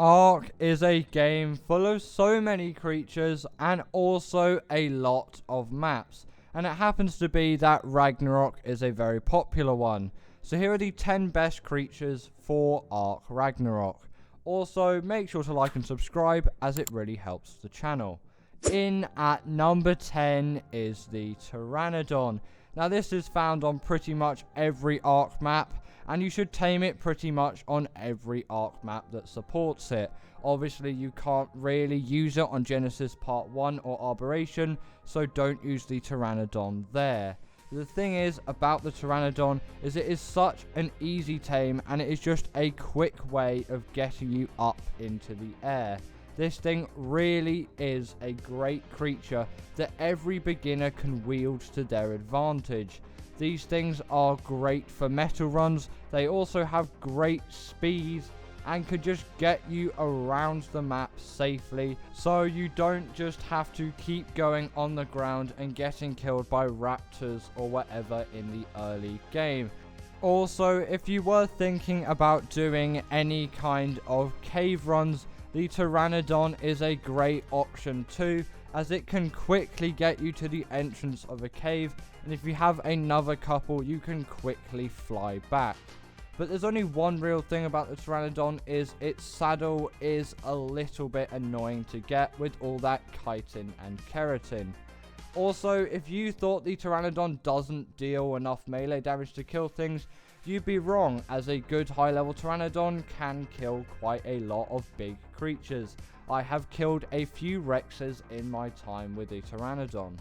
Ark is a game full of so many creatures and also a lot of maps. And it happens to be that Ragnarok is a very popular one. So here are the 10 best creatures for Ark Ragnarok. Also, make sure to like and subscribe as it really helps the channel. In at number 10 is the Pteranodon. Now this is found on pretty much every Ark map, and you should tame it pretty much on every Ark map that supports it. Obviously you can't really use it on Genesis Part 1 or Arboration, so don't use the Pteranodon there. The thing is about the Pteranodon is it is such an easy tame, and it is just a quick way of getting you up into the air. This thing really is a great creature that every beginner can wield to their advantage. These things are great for metal runs. They also have great speed and could just get you around the map safely, so you don't just have to keep going on the ground and getting killed by raptors or whatever in the early game. Also, if you were thinking about doing any kind of cave runs, the Pteranodon is a great option too, as it can quickly get you to the entrance of a cave, and if you have another couple you can quickly fly back. But there's only one real thing about the Pteranodon, is its saddle is a little bit annoying to get with all that chitin and keratin. Also, if you thought the Pteranodon doesn't deal enough melee damage to kill things, you'd be wrong, as a good high level Pteranodon can kill quite a lot of big creatures. I have killed a few Rexes in my time with the Pteranodon.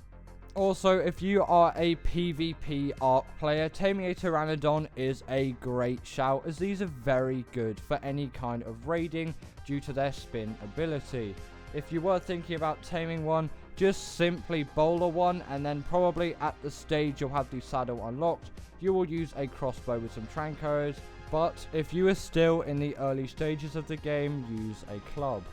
Also, if you are a PvP Ark player, taming a Pteranodon is a great shout, as these are very good for any kind of raiding due to their spin ability. If you were thinking about taming one, just simply bowler one, and then probably at the stage you'll have the saddle unlocked, you will use a crossbow with some Trancos, but if you are still in the early stages of the game, use a club.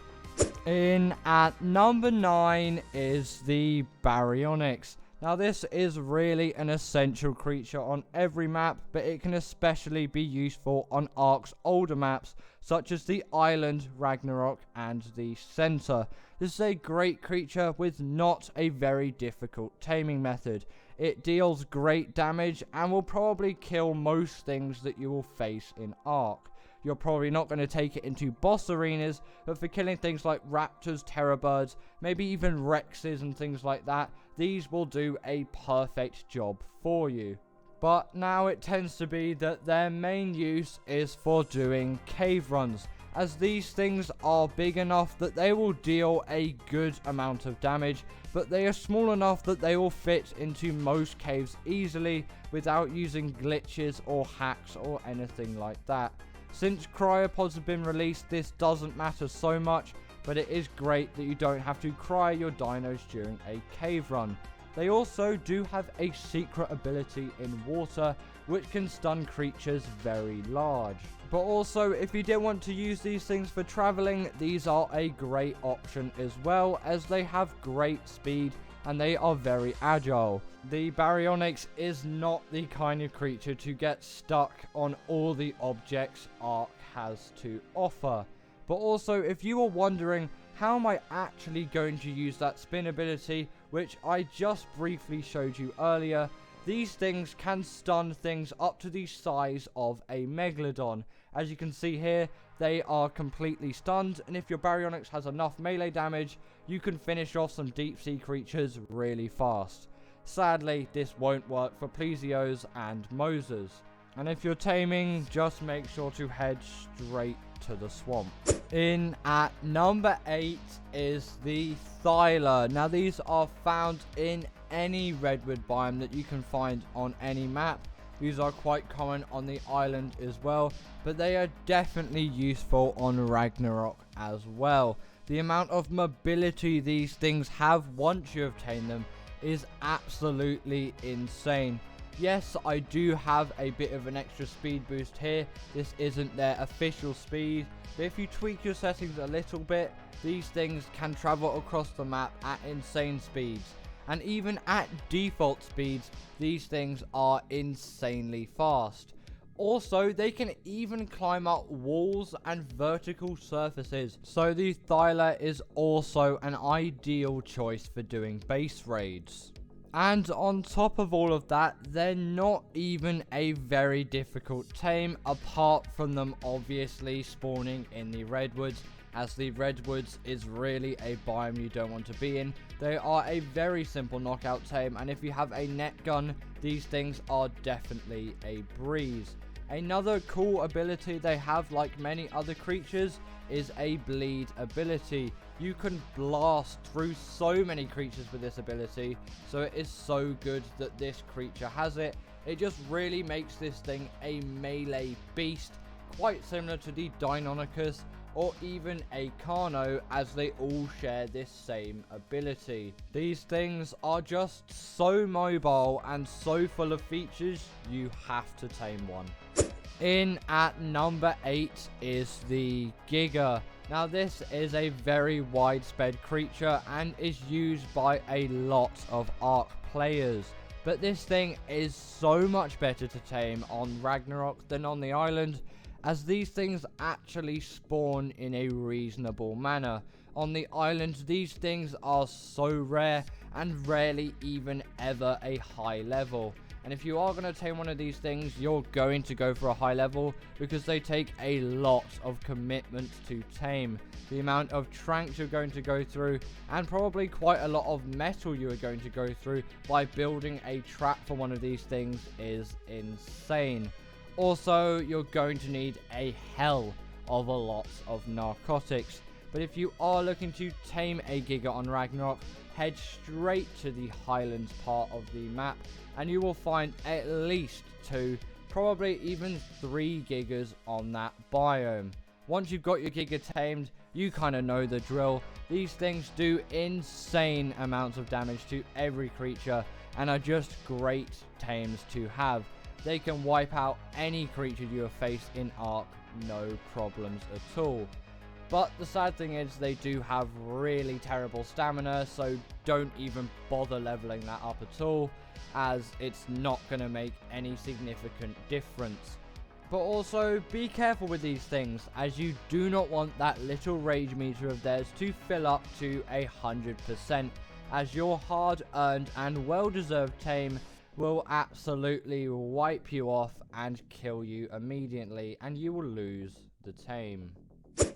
In at number 9 is the Baryonyx. Now this is really an essential creature on every map, but it can especially be useful on Ark's older maps, such as the Island, Ragnarok, and the Center. This is a great creature with not a very difficult taming method. It deals great damage and will probably kill most things that you will face in Ark. You're probably not going to take it into boss arenas, but for killing things like raptors, terrorbirds, maybe even Rexes and things like that, these will do a perfect job for you. But now it tends to be that their main use is for doing cave runs, as these things are big enough that they will deal a good amount of damage, but they are small enough that they will fit into most caves easily without using glitches or hacks or anything like that. Since cryopods have been released, this doesn't matter so much, but it is great that you don't have to cryo your dinos during a cave run. They also do have a secret ability in water, which can stun creatures very large. But also, if you didn't want to use these things for traveling, these are a great option as well, as they have great speed and they are very agile. The Baryonyx is not the kind of creature to get stuck on all the objects Ark has to offer. But also, if you were wondering, how am I actually going to use that spin ability, which I just briefly showed you earlier, these things can stun things up to the size of a Megalodon. As you can see here, they are completely stunned, and if your Baryonyx has enough melee damage, you can finish off some deep sea creatures really fast. Sadly, this won't work for Plesios and Mosers. And if you're taming, just make sure to head straight to the swamp. In at number 8 is the Thyler. Now these are found in any redwood biome that you can find on any map. These are quite common on the island as well, but they are definitely useful on Ragnarok as well. The amount of mobility these things have once you obtain them is absolutely insane. Yes, I do have a bit of an extra speed boost here. This isn't their official speed, but if you tweak your settings a little bit, these things can travel across the map at insane speeds. And even at default speeds, these things are insanely fast. Also, they can even climb up walls and vertical surfaces, so the Thyler is also an ideal choice for doing base raids. And on top of all of that, they're not even a very difficult tame, apart from them obviously spawning in the redwoods, as the redwoods is really a biome you don't want to be in. They are a very simple knockout tame, and if you have a net gun, these things are definitely a breeze. Another cool ability they have, like many other creatures, is a bleed ability. You can blast through so many creatures with this ability, so it is so good that this creature has it. It just really makes this thing a melee beast, quite similar to the Deinonychus or even a Carno, as they all share this same ability. These things are just so mobile and so full of features, you have to tame one. In at number 8 is the Giga. Now this is a very widespread creature and is used by a lot of Ark players. But this thing is so much better to tame on Ragnarok than on the island, as these things actually spawn in a reasonable manner. On the island, these things are so rare and rarely even ever a high level. And if you are going to tame one of these things, you're going to go for a high level, because they take a lot of commitment to tame. The amount of tranks you're going to go through, and probably quite a lot of metal you are going to go through by building a trap for one of these things, is insane. Also, you're going to need a hell of a lot of narcotics. But if you are looking to tame a Giga on Ragnarok, head straight to the Highlands part of the map, and you will find at least 2, probably even 3 Gigas on that biome. Once you've got your Giga tamed, you kind of know the drill. These things do insane amounts of damage to every creature and are just great tames to have. They can wipe out any creature you have faced in Ark, no problems at all. But the sad thing is they do have really terrible stamina, so don't even bother leveling that up at all, as it's not going to make any significant difference. But also be careful with these things, as you do not want that little rage meter of theirs to fill up to 100%, as your hard earned and well deserved tame will absolutely wipe you off and kill you immediately, and you will lose the tame.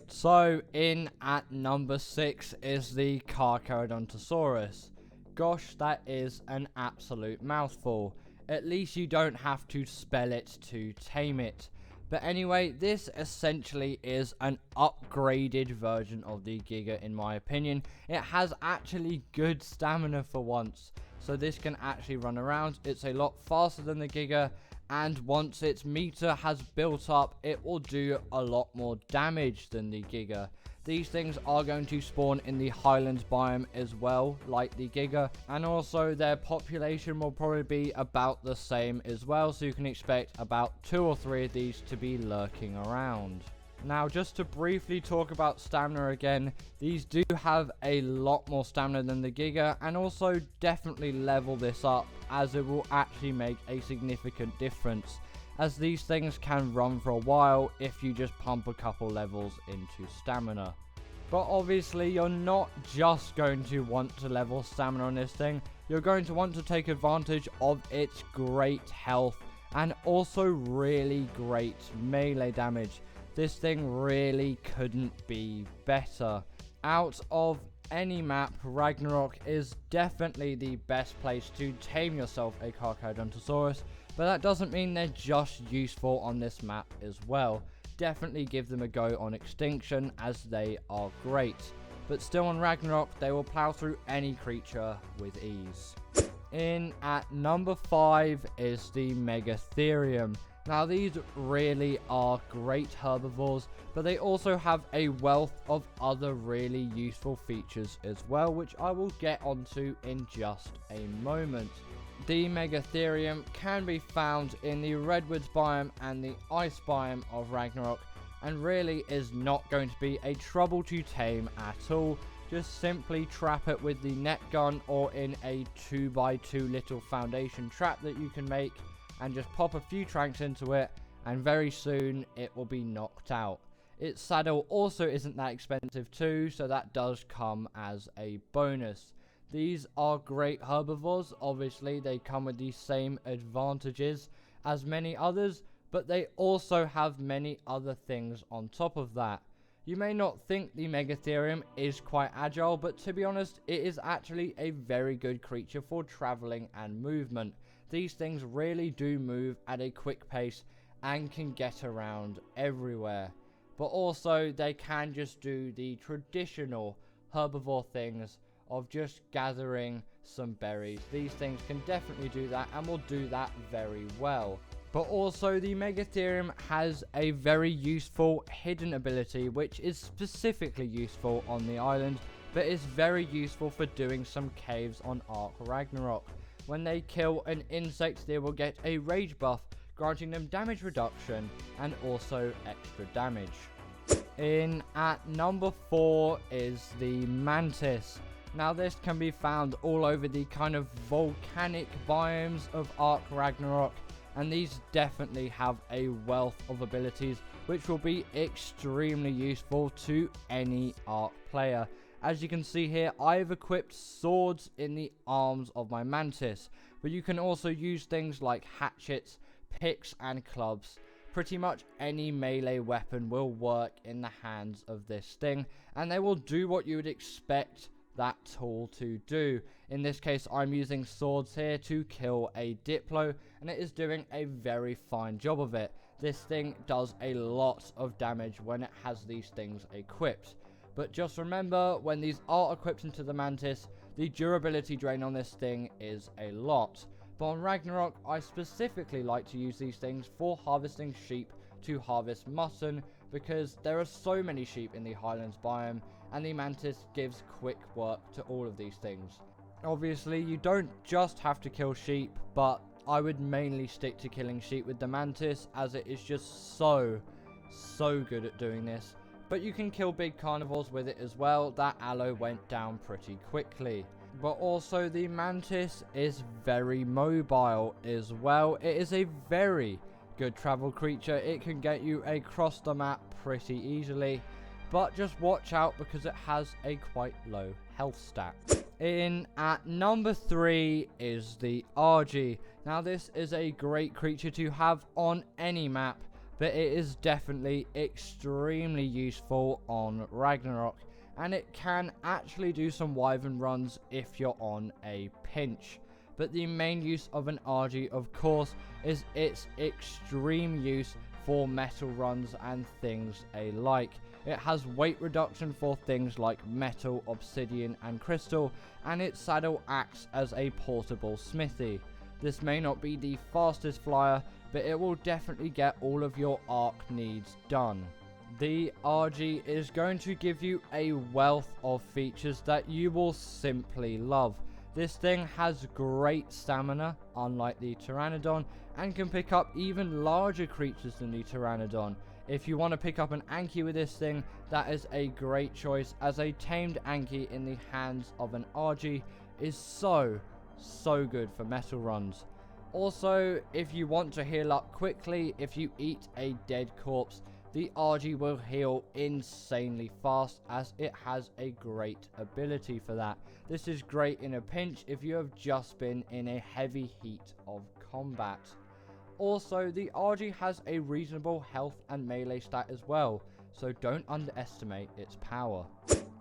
So in at number 6 is the Carcharodontosaurus. Gosh, that is an absolute mouthful. At least you don't have to spell it to tame it. But anyway, this essentially is an upgraded version of the Giga in my opinion. It has actually good stamina for once, so this can actually run around. It's a lot faster than the Giga, and once its meter has built up, it will do a lot more damage than the Giga. These things are going to spawn in the Highlands biome as well, like the Giga, and also their population will probably be about the same as well, so you can expect about 2 or 3 of these to be lurking around. Now, just to briefly talk about stamina again, these do have a lot more stamina than the Giga, and also definitely level this up, as it will actually make a significant difference, as these things can run for a while if you just pump a couple levels into stamina. But obviously you're not just going to want to level stamina on this thing, you're going to want to take advantage of its great health and also really great melee damage. This thing really couldn't be better. Out of any map, Ragnarok is definitely the best place to tame yourself a Carcharodontosaurus, but that doesn't mean they're just useful on this map as well. Definitely give them a go on Extinction, as they are great. But still on Ragnarok, they will plow through any creature with ease. In at number 5 is the Megatherium. Now these really are great herbivores, but they also have a wealth of other really useful features as well, which I will get onto in just a moment. The Megatherium can be found in the Redwoods biome and the Ice biome of Ragnarok, and really is not going to be a trouble to tame at all. Just simply trap it with the net gun or in a 2x2 little foundation trap that you can make, and just pop a few tranks into it, and very soon it will be knocked out. Its saddle also isn't that expensive too, so that does come as a bonus. These are great herbivores. Obviously they come with the same advantages as many others, but they also have many other things on top of that. You may not think the Megatherium is quite agile, but to be honest, it is actually a very good creature for traveling and movement. These things really do move at a quick pace and can get around everywhere. But also, they can just do the traditional herbivore things of just gathering some berries. These things can definitely do that and will do that very well. But also the Megatherium has a very useful hidden ability, which is specifically useful on the island, but is very useful for doing some caves on Ark Ragnarok. When they kill an insect, they will get a rage buff, granting them damage reduction and also extra damage. In at number 4 is the Mantis. Now this can be found all over the kind of volcanic biomes of Ark Ragnarok, and these definitely have a wealth of abilities which will be extremely useful to any Ark player. As you can see here, I have equipped swords in the arms of my Mantis, but you can also use things like hatchets, picks and clubs. Pretty much any melee weapon will work in the hands of this thing, and they will do what you would expect that tool to do. In this case, I'm using swords here to kill a Diplo, and it is doing a very fine job of it. This thing does a lot of damage when it has these things equipped. But just remember, when these are equipped into the Mantis, the durability drain on this thing is a lot. But on Ragnarok, I specifically like to use these things for harvesting sheep to harvest mutton, because there are so many sheep in the Highlands biome, and the Mantis gives quick work to all of these things. Obviously, you don't just have to kill sheep, but I would mainly stick to killing sheep with the Mantis, as it is just so good at doing this. But you can kill big carnivores with it as well. That aloe went down pretty quickly. But also the Mantis is very mobile as well. It is a very good travel creature. It can get you across the map pretty easily, but just watch out because it has a quite low health stat. In at number 3 is the RG. Now this is a great creature to have on any map, but it is definitely extremely useful on Ragnarok, and it can actually do some Wyvern runs if you're on a pinch. But the main use of an RG, of course, is its extreme use for metal runs and things alike. It has weight reduction for things like metal, obsidian and crystal, and its saddle acts as a portable smithy. This may not be the fastest flyer, but it will definitely get all of your Ark needs done. The RG is going to give you a wealth of features that you will simply love. This thing has great stamina, unlike the Pteranodon, and can pick up even larger creatures than the Pteranodon. If you want to pick up an Anki with this thing, that is a great choice, as a tamed Anki in the hands of an RG is so good for metal runs. Also, if you want to heal up quickly, if you eat a dead corpse, the RG will heal insanely fast, as it has a great ability for that. This is great in a pinch if you have just been in a heavy heat of combat. Also, the RG has a reasonable health and melee stat as well, so don't underestimate its power.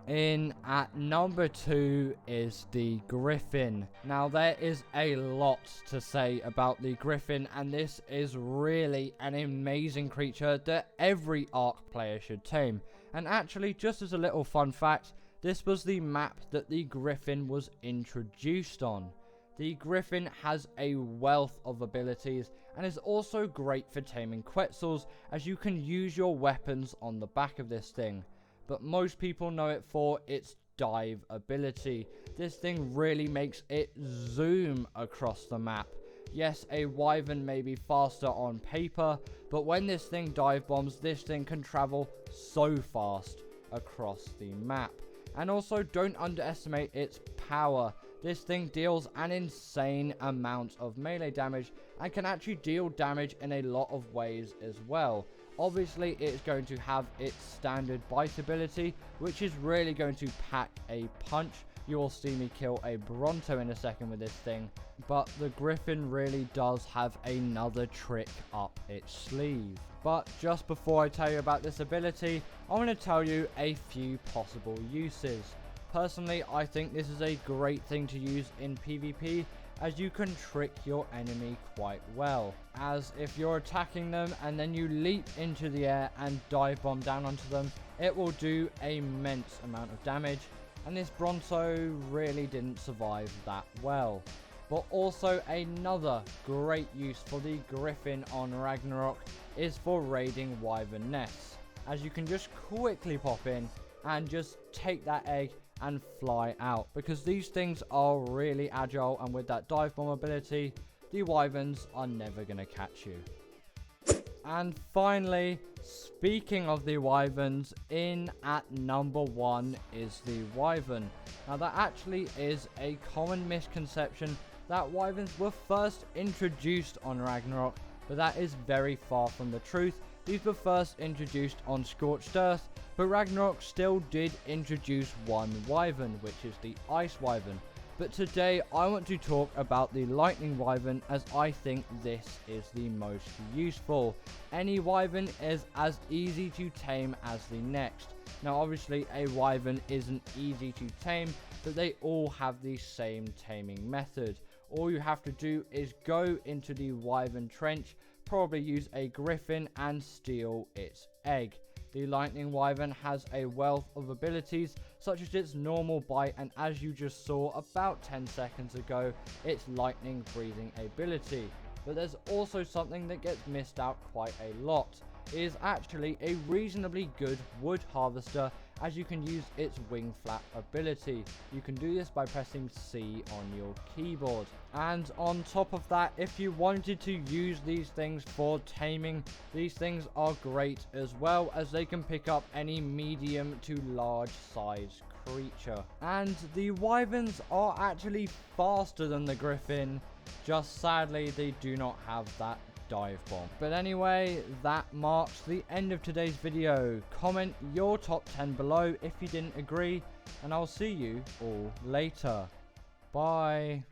In at number 2 is the Griffin. Now there is a lot to say about the Griffin, and this is really an amazing creature that every Ark player should tame. And actually, just as a little fun fact, this was the map that the Griffin was introduced on. The Griffin has a wealth of abilities and is also great for taming Quetzals, as you can use your weapons on the back of this thing. But most people know it for its dive ability. This thing really makes it zoom across the map. Yes, a Wyvern may be faster on paper, but when this thing dive bombs, this thing can travel so fast across the map. And also, don't underestimate its power. This thing deals an insane amount of melee damage and can actually deal damage in a lot of ways as well. Obviously, it's going to have its standard bite ability, which is really going to pack a punch. You will see me kill a Bronto in a second with this thing, but the Griffin really does have another trick up its sleeve. But just before I tell you about this ability, I want to tell you a few possible uses. Personally, I think this is a great thing to use in PvP, as you can trick your enemy quite well. As if you're attacking them and then you leap into the air and dive bomb down onto them, it will do an immense amount of damage, and this Bronto really didn't survive that well. But also another great use for the Griffin on Ragnarok is for raiding Wyvern nests, as you can just quickly pop in and just take that egg and fly out, because these things are really agile, and with that dive bomb ability, the Wyverns are never going to catch you. And finally, speaking of the Wyverns, in at number 1 is the Wyvern. Now that actually is a common misconception that Wyverns were first introduced on Ragnarok, but that is very far from the truth. These were first introduced on Scorched Earth, but Ragnarok still did introduce one Wyvern, which is the Ice Wyvern. But today I want to talk about the Lightning Wyvern, as I think this is the most useful. Any Wyvern is as easy to tame as the next. Now obviously a Wyvern isn't easy to tame, but they all have the same taming method. All you have to do is go into the Wyvern trench, probably use a Griffin and steal its egg. The Lightning Wyvern has a wealth of abilities, such as its normal bite, and as you just saw about 10 seconds ago, its lightning breathing ability. But there's also something that gets missed out quite a lot. It is actually a reasonably good wood harvester, as you can use its wing flap ability. You can do this by pressing C on your keyboard. And on top of that, if you wanted to use these things for taming, these things are great as well, as they can pick up any medium to large size creature. And the Wyverns are actually faster than the Griffin, just sadly they do not have that dive bomb. But anyway, that marks the end of today's video. Comment your top 10 below if you didn't agree, and I'll see you all later. Bye.